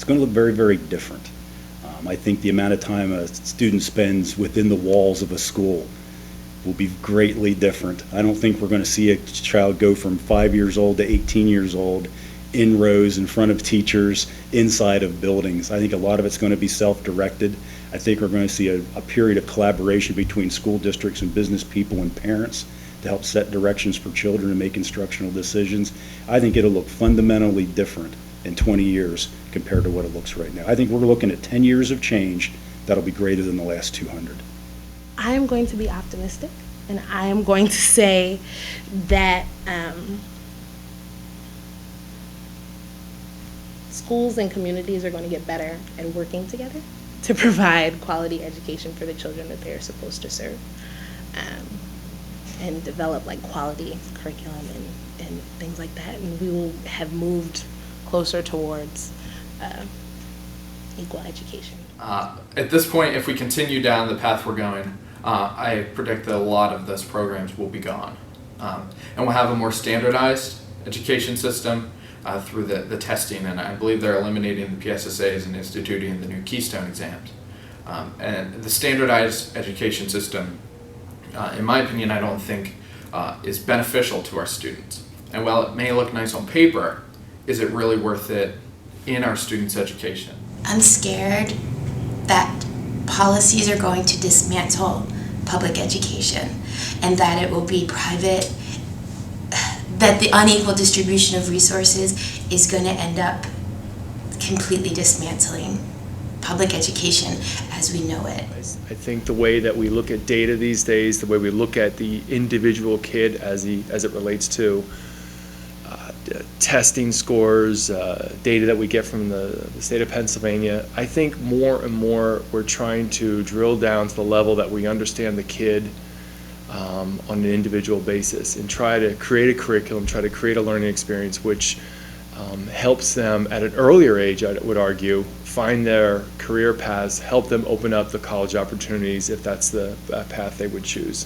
going to look very, very different. I think the amount of time a student spends within the walls of a school will be greatly different. I don't think we're going to see a child go from 5 years old to 18 years old in rows in front of teachers, inside of buildings. I think a lot of it's going to be self-directed. I think we're going to see a period of collaboration between school districts and business people and parents to help set directions for children and make instructional decisions. I think it'll look fundamentally different in 20 years compared to what it looks right now. I think we're looking at 10 years of change that'll be greater than the last 200. I am going to be optimistic, and I am going to say that schools and communities are going to get better at working together to provide quality education for the children that they are supposed to serve, and develop like quality curriculum and things like that, and we will have moved closer towards equal education. At this point, if we continue down the path we're going, I predict that a lot of those programs will be gone. And we'll have a more standardized education system through the testing, and I believe they're eliminating the PSSAs and instituting the new Keystone exams. And the standardized education system, in my opinion, I don't think is beneficial to our students. And while it may look nice on paper, is it really worth it in our students' education? I'm scared that policies are going to dismantle public education and that it will be private, that the unequal distribution of resources is going to end up completely dismantling public education as we know it. I think the way that we look at data these days, the way we look at the individual kid as it relates to testing scores, data that we get from the state of Pennsylvania, I think more and more we're trying to drill down to the level that we understand the kid on an individual basis and try to create a curriculum, try to create a learning experience which helps them at an earlier age, I would argue, find their career paths, help them open up the college opportunities if that's the path they would choose.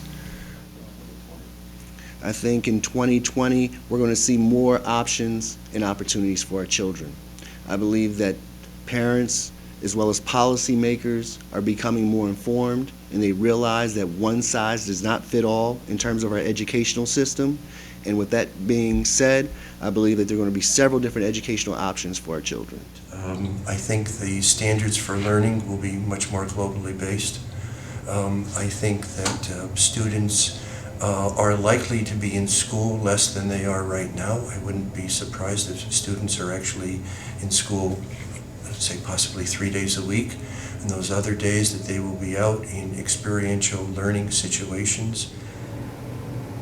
I think in 2020, we're going to see more options and opportunities for our children. I believe that parents, as well as policymakers, are becoming more informed, and they realize that one size does not fit all in terms of our educational system. And with that being said, I believe that there are going to be several different educational options for our children. I think the standards for learning will be much more globally based. I think that students are likely to be in school less than they are right now. I wouldn't be surprised if students are actually in school, let's say possibly 3 days a week, and those other days that they will be out in experiential learning situations.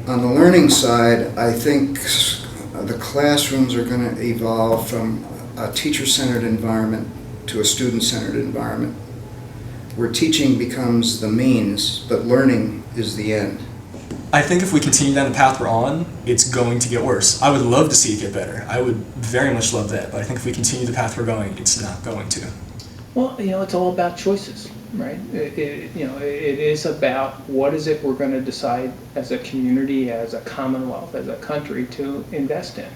On the learning side, I think the classrooms are going to evolve from a teacher-centered environment to a student-centered environment, where teaching becomes the means, but learning is the end. I think if we continue down the path we're on, it's going to get worse. I would love to see it get better. I would very much love that, but I think if we continue the path we're going, it's not going to. Well, it's all about choices, right? It is about what is it we're going to decide as a community, as a commonwealth, as a country to invest in.